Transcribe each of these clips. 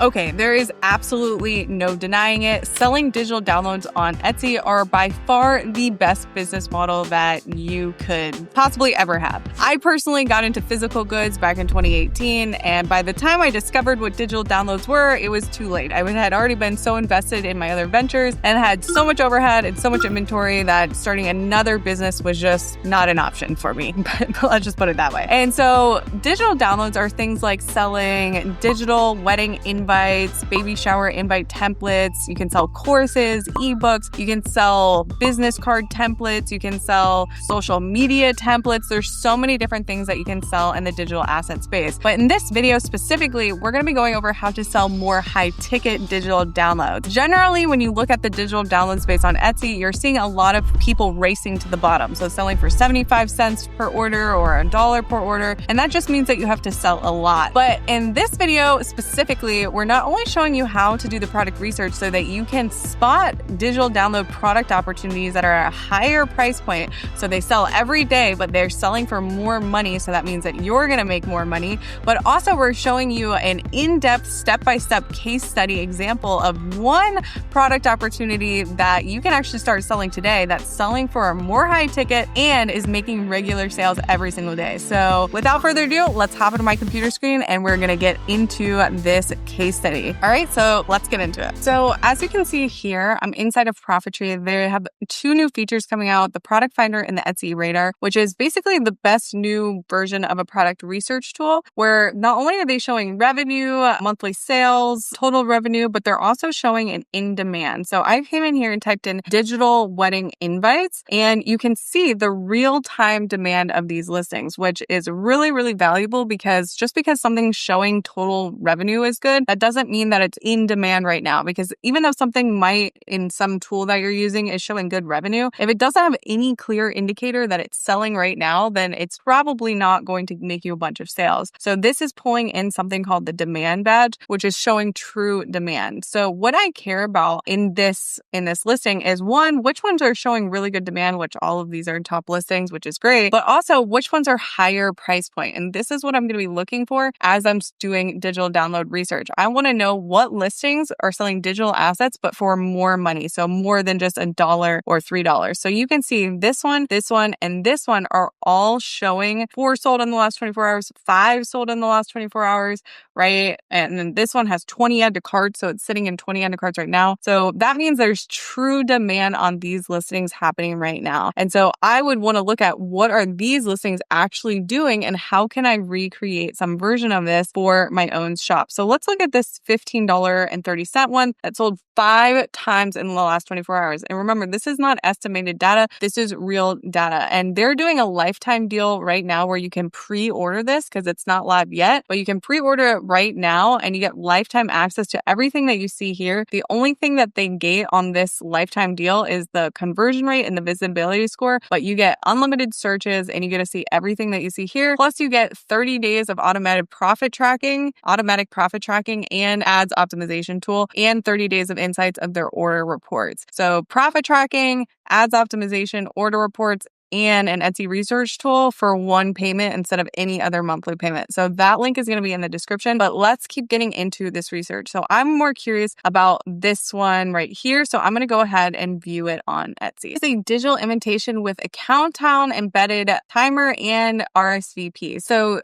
Okay, there is absolutely no denying it. Selling digital downloads on Etsy are by far the best business model that you could possibly ever have. I personally got into physical goods back in 2018, and by the time I discovered what digital downloads were, it was too late. I had already been so invested in my other ventures and had so much overhead and so much inventory that starting another business was just not an option for me. But let's just put it that way. And so digital downloads are things like selling digital wedding invites, baby shower invite templates. You can sell courses, ebooks. You can sell business card templates. You can sell social media templates. There's so many different things that you can sell in the digital asset space. But in this video specifically, we're going to be going over how to sell more high ticket digital downloads. Generally, when you look at the digital download space on Etsy, you're seeing a lot of people racing to the bottom. So selling for 75 cents per order or $1 per order. And that just means that you have to sell a lot. But in this video specifically, we're not only showing you how to do the product research so that you can spot digital download product opportunities that are at a higher price point. So they sell every day, but they're selling for more money. So that means that you're going to make more money. But also we're showing you an in-depth step-by-step case study example of one product opportunity that you can actually start selling today that's selling for a more high ticket and is making regular sales every single day. So without further ado, let's hop into my computer screen and we're going to get into this case study. All right, so let's get into it. So as you can see here, I'm inside of ProfitTree. They have two new features coming out, the product finder and the Etsy radar, which is basically the best new version of a product research tool where not only are they showing revenue, monthly sales, total revenue, but they're also showing an in demand. So I came in here and typed in digital wedding invites, and you can see the real-time demand of these listings, which is really, really valuable because just because something's showing total revenue is good, that doesn't mean that it's in demand right now. Because even though something might in some tool that you're using is showing good revenue, if it doesn't have any clear indicator that it's selling right now, then it's probably not going to make you a bunch of sales. So this is pulling in something called the demand badge, which is showing true demand. So what I care about in this listing is one, which ones are showing really good demand, which all of these are top listings, which is great, but also which ones are higher price point. And this is what I'm going to be looking for as I'm doing digital download research. I want to know what listings are selling digital assets, but for more money. So more than just $1 or $3. So you can see this one, and this one are all showing 4 sold in the last 24 hours, 5 sold in the last 24 hours, right? And then this one has 20 add to carts. So it's sitting in 20 add to carts right now. So that means there's true demand on these listings happening right now. And so I would want to look at what are these listings actually doing and how can I recreate some version of this for my own shop. So let's look at this $15.30 one that sold 5 times in the last 24 hours. And remember, this is not estimated data. This is real data. And they're doing a lifetime deal right now where you can pre-order this because it's not live yet, but you can pre-order it right now and you get lifetime access to everything that you see here. The only thing that they gate on this lifetime deal is the conversion rate and the visibility score, but you get unlimited searches and you get to see everything that you see here. Plus you get 30 days of automatic profit tracking and ads optimization tool and 30 days of insights of their order reports. So profit tracking, ads optimization, order reports, and an Etsy research tool for one payment instead of any other monthly payment. So that link is going to be in the description, but let's keep getting into this research. So I'm more curious about this one right here. So I'm going to go ahead and view it on Etsy. It's a digital invitation with a countdown, embedded timer, and RSVP. So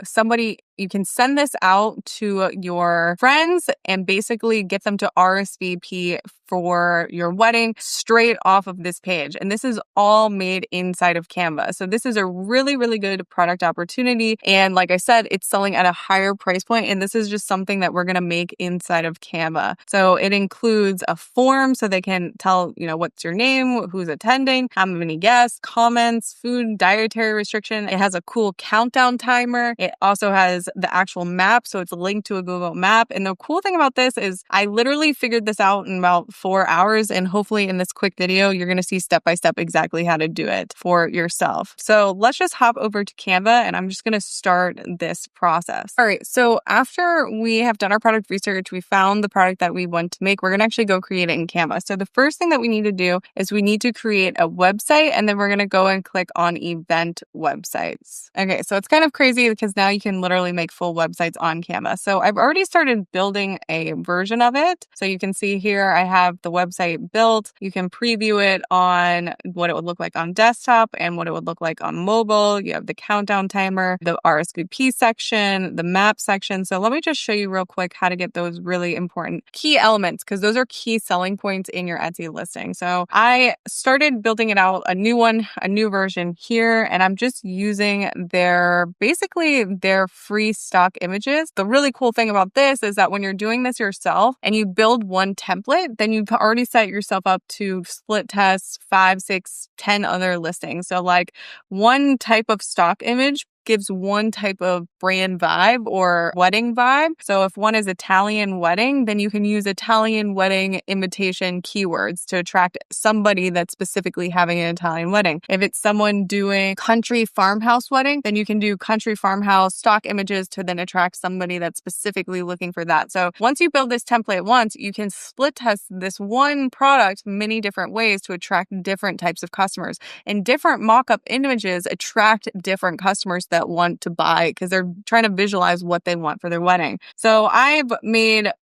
you can send this out to your friends and basically get them to RSVP for your wedding straight off of this page. And this is all made inside of Canva. So this is a really, really good product opportunity. And like I said, it's selling at a higher price point. And this is just something that we're going to make inside of Canva. So it includes a form so they can tell, what's your name, who's attending, how many guests, comments, food, dietary restriction. It has a cool countdown timer. It also has the actual map. So it's linked to a Google map. And the cool thing about this is I literally figured this out in about 4 hours. And hopefully in this quick video, you're going to see step by step exactly how to do it for yourself. So let's just hop over to Canva and I'm just going to start this process. All right. So after we have done our product research, we found the product that we want to make, we're going to actually go create it in Canva. So the first thing that we need to do is we need to create a website and then we're going to go and click on event websites. Okay. So it's kind of crazy because now you can literally make full websites on Canva. So I've already started building a version of it. So you can see here, I have the website built. You can preview it on what it would look like on desktop and what it would look like on mobile. You have the countdown timer, the RSVP section, the map section. So let me just show you real quick how to get those really important key elements, because those are key selling points in your Etsy listing. So I started building it out, a new version here, and I'm just using basically their free stock images. The really cool thing about this is that when you're doing this yourself and you build one template, then you've already set yourself up to split test 5, 6, 10 other listings. So like one type of stock image gives one type of brand vibe or wedding vibe. So if one is Italian wedding, then you can use Italian wedding invitation keywords to attract somebody that's specifically having an Italian wedding. If it's someone doing country farmhouse wedding, then you can do country farmhouse stock images to then attract somebody that's specifically looking for that. So once you build this template once, you can split test this one product many different ways to attract different types of customers. And different mock-up images attract different customers that want to buy because they're trying to visualize what they want for their wedding. So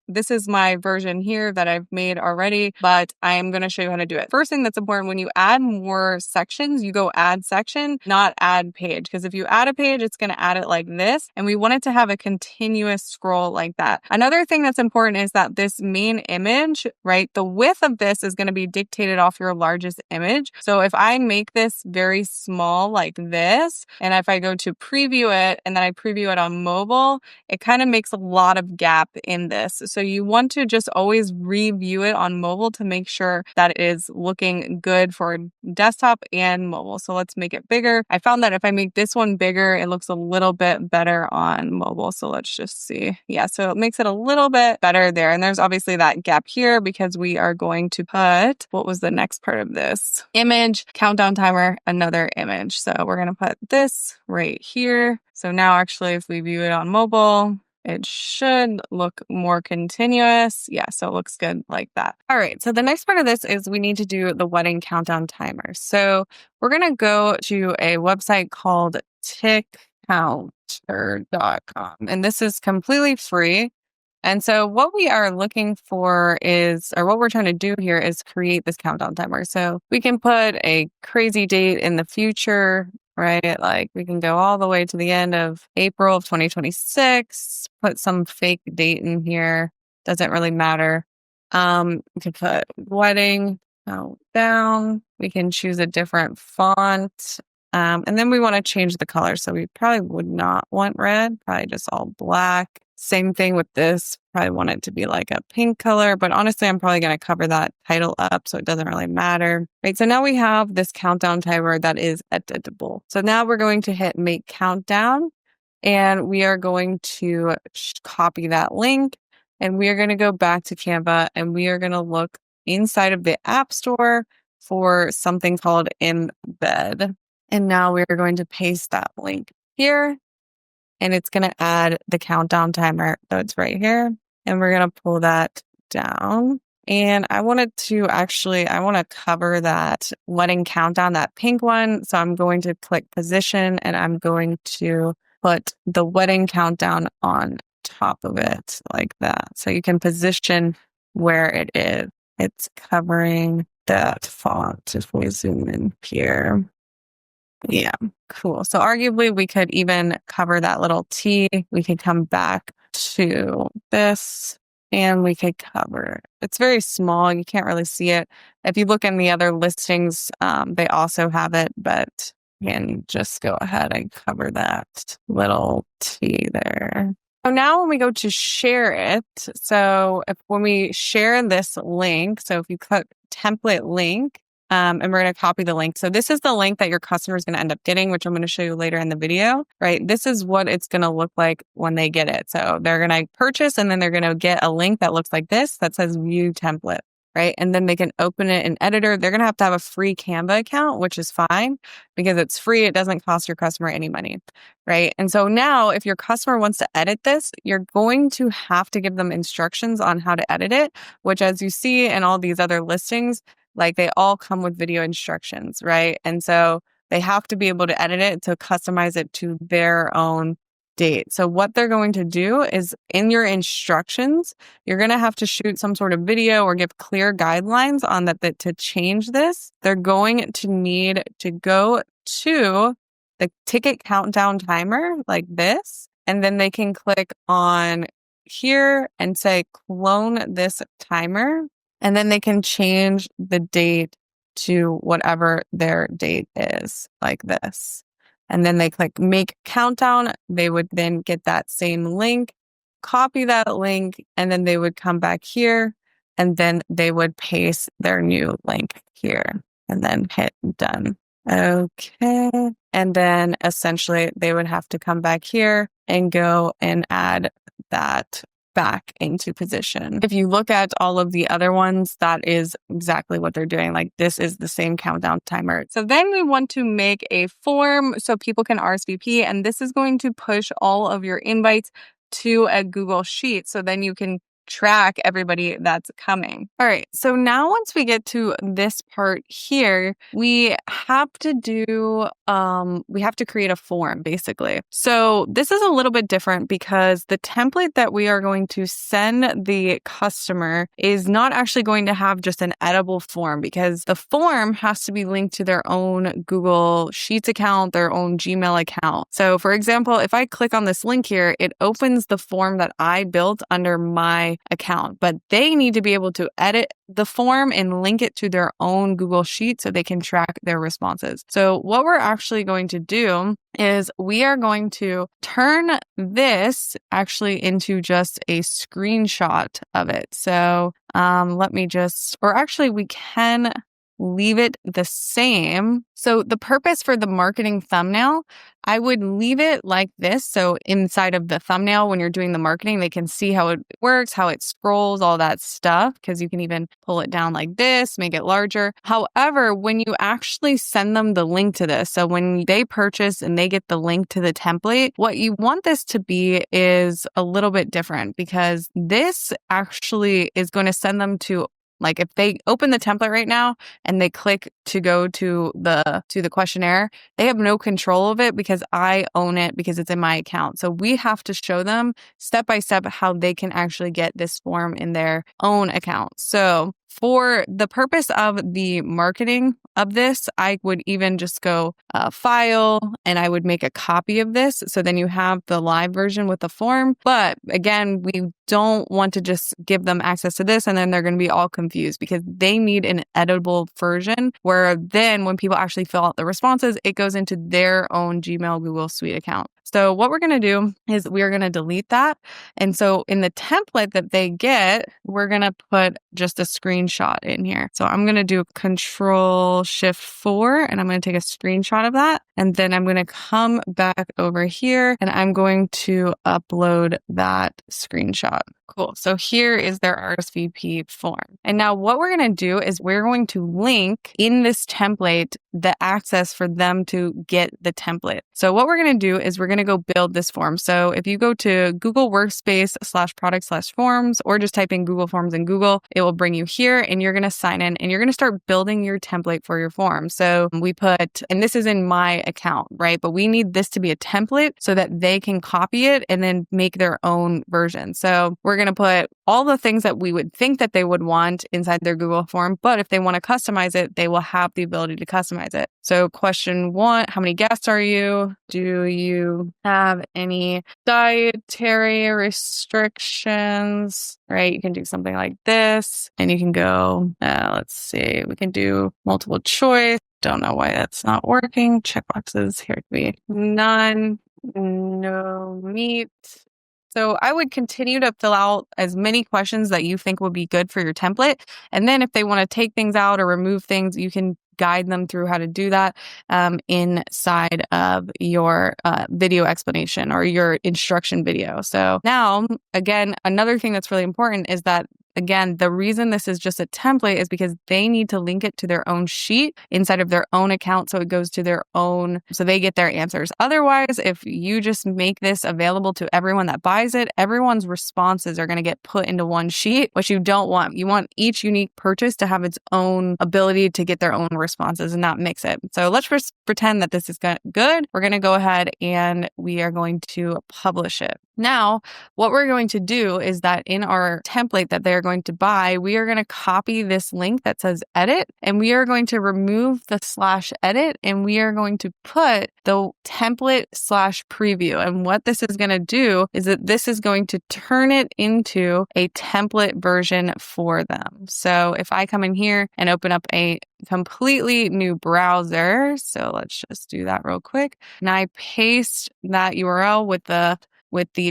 this is my version here that I've made already, but I am going to show you how to do it. First thing that's important, when you add more sections, you go add section, not add page. Because if you add a page, it's going to add it like this. And we want it to have a continuous scroll like that. Another thing that's important is that this main image, right, the width of this is going to be dictated off your largest image. So if I make this very small like this, and if I go to preview it and then I preview it on mobile, it kind of makes a lot of gap in this. So you want to just always review it on mobile to make sure that it is looking good for desktop and mobile. So let's make it bigger. I found that if I make this one bigger, it looks a little bit better on mobile. So let's just see. Yeah, so it makes it a little bit better there. And there's obviously that gap here because we are going to put, what was the next part of this? Image, countdown timer, another image. So we're going to put this right here. So now actually if we view it on mobile, it should look more continuous. Yeah, so it looks good like that. All right, so the next part of this is we need to do the wedding countdown timer. So we're going to go to a website called tickcounter.com, and this is completely free. And so what we are looking for what we're trying to do here is create this countdown timer. So we can put a crazy date in the future, right? Like we can go all the way to the end of April of 2026, put some fake date in here. Doesn't really matter. We can put wedding countdown. We can choose a different font. And then we want to change the color. So we probably would not want red, probably just all black. Same thing with this. Probably want it to be like a pink color, but honestly, I'm probably going to cover that title up, so it doesn't really matter. Right, so now we have this countdown timer that is editable. So now we're going to hit make countdown, and we are going to copy that link, and we are going to go back to Canva, and we are going to look inside of the App Store for something called Embed. And now we're going to paste that link here. And it's going to add the countdown timer. So it's right here. And we're going to pull that down. And I want to cover that wedding countdown, that pink one. So I'm going to click position and I'm going to put the wedding countdown on top of it like that. So you can position where it is. It's covering that font if we zoom in here. Yeah, cool. So arguably we could even cover that little T. We could come back to this and we could cover it. It's very small. You can't really see it. If you look in the other listings, they also have it, but you can just go ahead and cover that little T there. So now when we go to share it, when we share this link, so if you click template link, and we're going to copy the link. So this is the link that your customer is going to end up getting, which I'm going to show you later in the video, right? This is what it's going to look like when they get it. So they're going to purchase and then they're going to get a link that looks like this that says view template, right? And then they can open it in editor. They're going to have a free Canva account, which is fine because it's free. It doesn't cost your customer any money, right? And so now if your customer wants to edit this, you're going to have to give them instructions on how to edit it, which as you see in all these other listings, like they all come with video instructions, right? And so they have to be able to edit it to customize it to their own date. So what they're going to do is in your instructions, you're going to have to shoot some sort of video or give clear guidelines on that to change this. They're going to need to go to the ticket countdown timer like this, and then they can click on here and say clone this timer, and then they can change the date to whatever their date is like this. And then they click make countdown. They would then get that same link, copy that link, and then they would come back here and then they would paste their new link here and then hit done. Okay. And then essentially they would have to come back here and go and add that back into position. If you look at all of the other ones, that is exactly what they're doing. Like this is the same countdown timer. So then we want to make a form so people can RSVP, and this is going to push all of your invites to a Google Sheet. So then you can track everybody that's coming. All right. So now once we get to this part here, we have to create a form basically. So this is a little bit different because the template that we are going to send the customer is not actually going to have just an editable form, because the form has to be linked to their own Google Sheets account, their own Gmail account. So for example, if I click on this link here, it opens the form that I built under my account, but they need to be able to edit the form and link it to their own Google Sheet so they can track their responses. So what we're actually going to do is we are going to turn this actually into just a screenshot of it. So we can leave it the same. So the purpose for the marketing thumbnail, I would leave it like this. So inside of the thumbnail, when you're doing the marketing, they can see how it works, how it scrolls, all that stuff, because you can even pull it down like this, make it larger. However, when you actually send them the link to this, so when they purchase and they get the link to the template, what you want this to be is a little bit different, because this actually is going to send them to, like, if they open the template right now and they click to go to the questionnaire, they have no control of it because I own it, because it's in my account. So we have to show them step by step how they can actually get this form in their own account. So for the purpose of the marketing of this, I would even just go file, and I would make a copy of this. So then you have the live version with the form. But again, we don't want to just give them access to this and then they're going to be all confused, because they need an editable version where then when people actually fill out the responses, it goes into their own Gmail Google Suite account. So what we're going to do is we're going to delete that. And so in the template that they get, we're going to put just a screenshot in here. So I'm going to do Control-Shift-4 and I'm going to take a screenshot of that. And then I'm going to come back over here and I'm going to upload that screenshot. Cool. So here is their RSVP form. And now what we're going to do is we're going to link in this template the access for them to get the template. So what we're going to do is we're going to go build this form. So if you go to Google Workspace/product/forms, or just type in Google Forms in Google, it will bring you here and you're going to sign in and you're going to start building your template for your form. So we put, and this is in my account, right? But we need this to be a template so that they can copy it and then make their own version. So we're going to put all the things that we would think that they would want inside their Google form, but if they want to customize it, they will have the ability to customize it. So question 1, how many guests are you? Do you have any dietary restrictions? Right? You can do something like this and you can go, let's see, we can do multiple choice. Don't know why that's not working. Checkboxes here to be none, no meat. So I would continue to fill out as many questions that you think would be good for your template. And then if they want to take things out or remove things, you can guide them through how to do that inside of your video explanation or your instruction video. So now, again, another thing that's really important is that again, the reason this is just a template is because they need to link it to their own sheet inside of their own account. So it goes to their own, so they get their answers. Otherwise, if you just make this available to everyone that buys it, everyone's responses are going to get put into one sheet, which you don't want. You want each unique purchase to have its own ability to get their own responses and not mix it. So let's just pretend that this is good. We're going to go ahead and we are going to publish it. Now, what we're going to do is that in our template that they're going to buy, we are going to copy this link that says edit, and we are going to remove the /edit, and we are going to put the template /preview. And what this is going to do is that this is going to turn it into a template version for them. So if I come in here and open up a completely new browser, so let's just do that real quick, and I paste that URL with the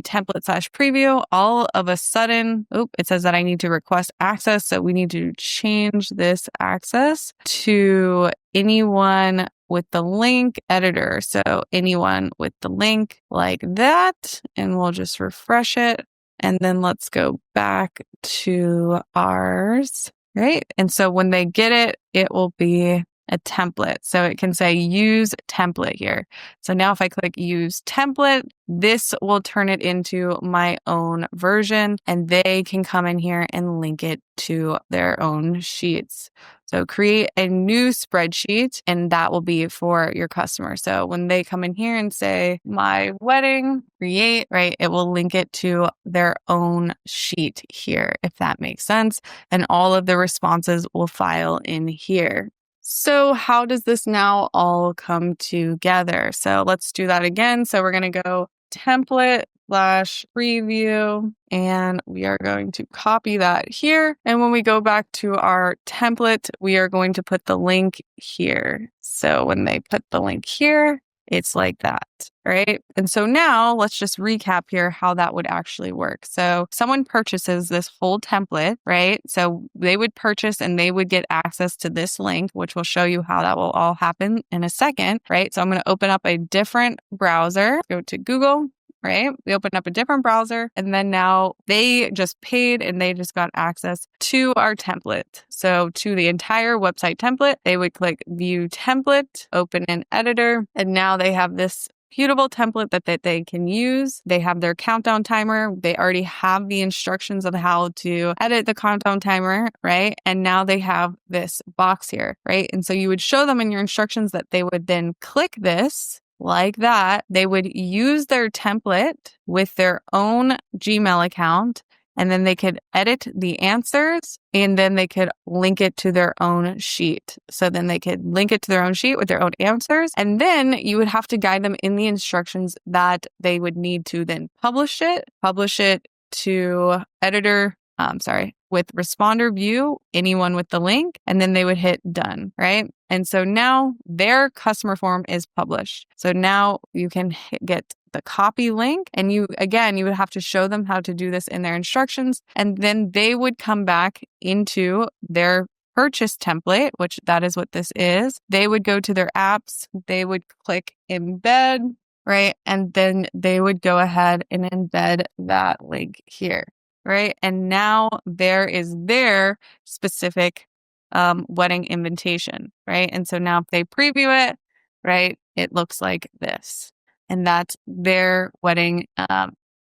template /preview, all of a sudden, it says that I need to request access. So we need to change this access to anyone with the link editor. So anyone with the link like that, and we'll just refresh it. And then let's go back to ours, right? And so when they get it, it will be a template. So it can say use template here. So now if I click use template, this will turn it into my own version, and they can come in here and link it to their own sheets. So create a new spreadsheet, and that will be for your customer. So when they come in here and say my wedding, create, right, it will link it to their own sheet here, if that makes sense. And all of the responses will file in here. So how does this now all come together? So let's do that again. So we're going to go template /preview, and we are going to copy that here. And when we go back to our template, we are going to put the link here. So when they put the link here, it's like that, right? And so now let's just recap here how that would actually work. So someone purchases this whole template, right? So they would purchase and they would get access to this link, which will show you how that will all happen in a second, right? So I'm going to open up a different browser, go to Google. Right? We opened up a different browser, and then now they just paid and they just got access to our template. So to the entire website template, they would click view template, open an editor, and now they have this beautiful template that they can use. They have their countdown timer. They already have the instructions of how to edit the countdown timer, right? And now they have this box here, right? And so you would show them in your instructions that they would then click this like that. They would use their template with their own Gmail account, and then they could edit the answers, and then they could link it to their own sheet. So then they could link it to their own sheet with their own answers. And then you would have to guide them in the instructions that they would need to then publish it to editor, with responder view, anyone with the link, and then they would hit done, right? And so now their customer form is published. So now you can get the copy link, and you would have to show them how to do this in their instructions, and then they would come back into their purchase template, which that is what this is. They would go to their apps, they would click embed, right? And then they would go ahead and embed that link here. Right. And now there is their specific wedding invitation. Right. And so now if they preview it, right, it looks like this. And that's their wedding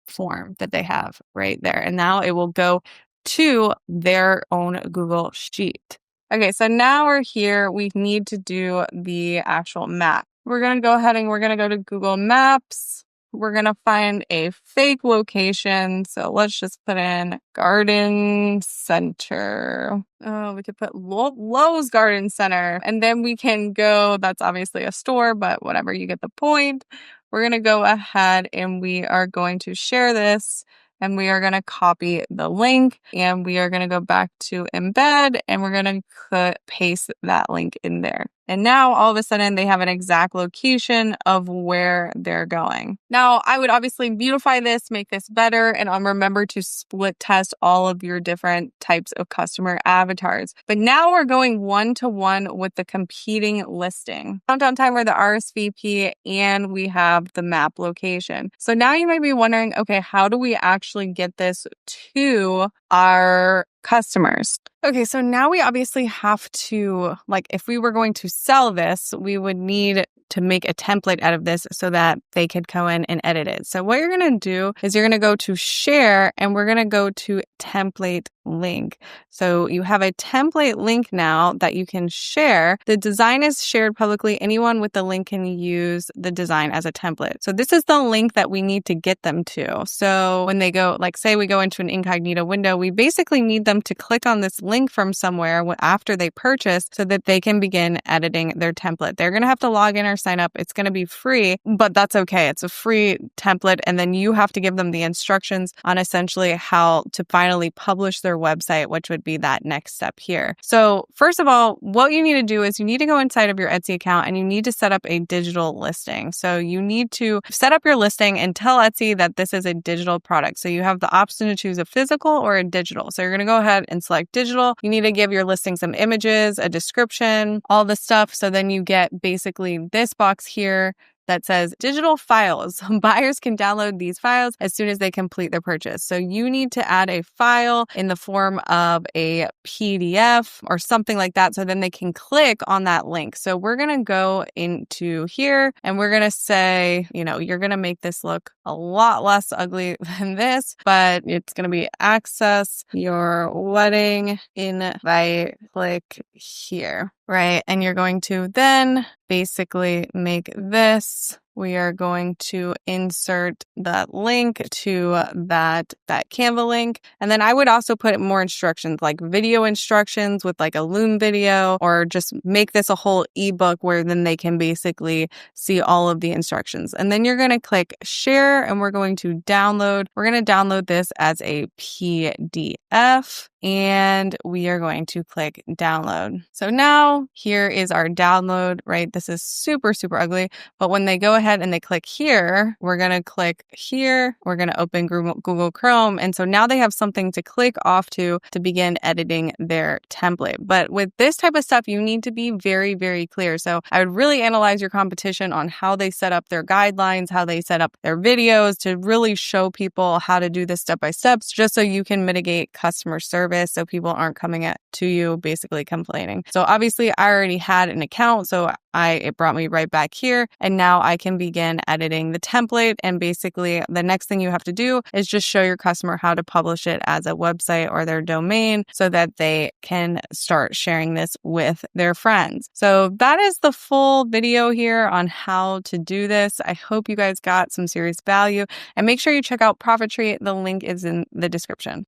form that they have right there. And now it will go to their own Google Sheet. Okay. So now we're here. We need to do the actual map. We're going to go ahead and we're going to go to Google Maps. We're going to find a fake location. So let's just put in Garden Center. Oh, we could put Lowe's Garden Center. And then we can go, that's obviously a store, but whatever, you get the point. We're going to go ahead and we are going to share this. And we are going to copy the link, and we are going to go back to embed, and we're going to paste that link in there. And now all of a sudden they have an exact location of where they're going. Now I would obviously beautify this, make this better, and remember to split test all of your different types of customer avatars. But now we're going one-to-one with the competing listing. Countdown timer, the RSVP, and we have the map location. So now you might be wondering, okay, how do we actually get this to our customers. Okay, so now we obviously have to, like, if we were going to sell this, we would need to make a template out of this so that they could go in and edit it. So what you're going to do is you're going to go to share and we're going to go to template link. So you have a template link now that you can share. The design is shared publicly. Anyone with the link can use the design as a template. So this is the link that we need to get them to. So when they go, like say we go into an incognito window, we basically need them to click on this link from somewhere after they purchase so that they can begin editing their template. They're going to have to log in or sign up. It's going to be free, but that's okay. It's a free template. And then you have to give them the instructions on essentially how to finally publish their website, which would be that next step here. So first of all, what you need to do is you need to go inside of your Etsy account and you need to set up a digital listing. So you need to set up your listing and tell Etsy that this is a digital product. So you have the option to choose a physical or a digital. So you're going to go ahead and select digital. You need to give your listing some images, a description, all the stuff. So then you get basically this box here that says digital files. Buyers can download these files as soon as they complete their purchase. So you need to add a file in the form of a PDF or something like that so then they can click on that link. So we're going to go into here and we're going to say, you're going to make this look a lot less ugly than this, but it's going to be access your wedding invite, click here. Right. And you're going to then basically make this. We are going to insert that link to that Canva link. And then I would also put more instructions, like video instructions with like a Loom video, or just make this a whole ebook where then they can basically see all of the instructions. And then you're going to click share and we're going to download. We're going to download this as a PDF. And we are going to click download. So now here is our download, right? This is super, super ugly. But when they go ahead and they click here, we're going to click here. We're going to open Google Chrome. And so now they have something to click off to begin editing their template. But with this type of stuff, you need to be very, very clear. So I would really analyze your competition on how they set up their guidelines, how they set up their videos to really show people how to do this step by step, just so you can mitigate customer service. So people aren't coming to you basically complaining. So obviously I already had an account, so it brought me right back here. And now I can begin editing the template. And basically the next thing you have to do is just show your customer how to publish it as a website or their domain so that they can start sharing this with their friends. So that is the full video here on how to do this. I hope you guys got some serious value, and make sure you check out ProfitTree. The link is in the description.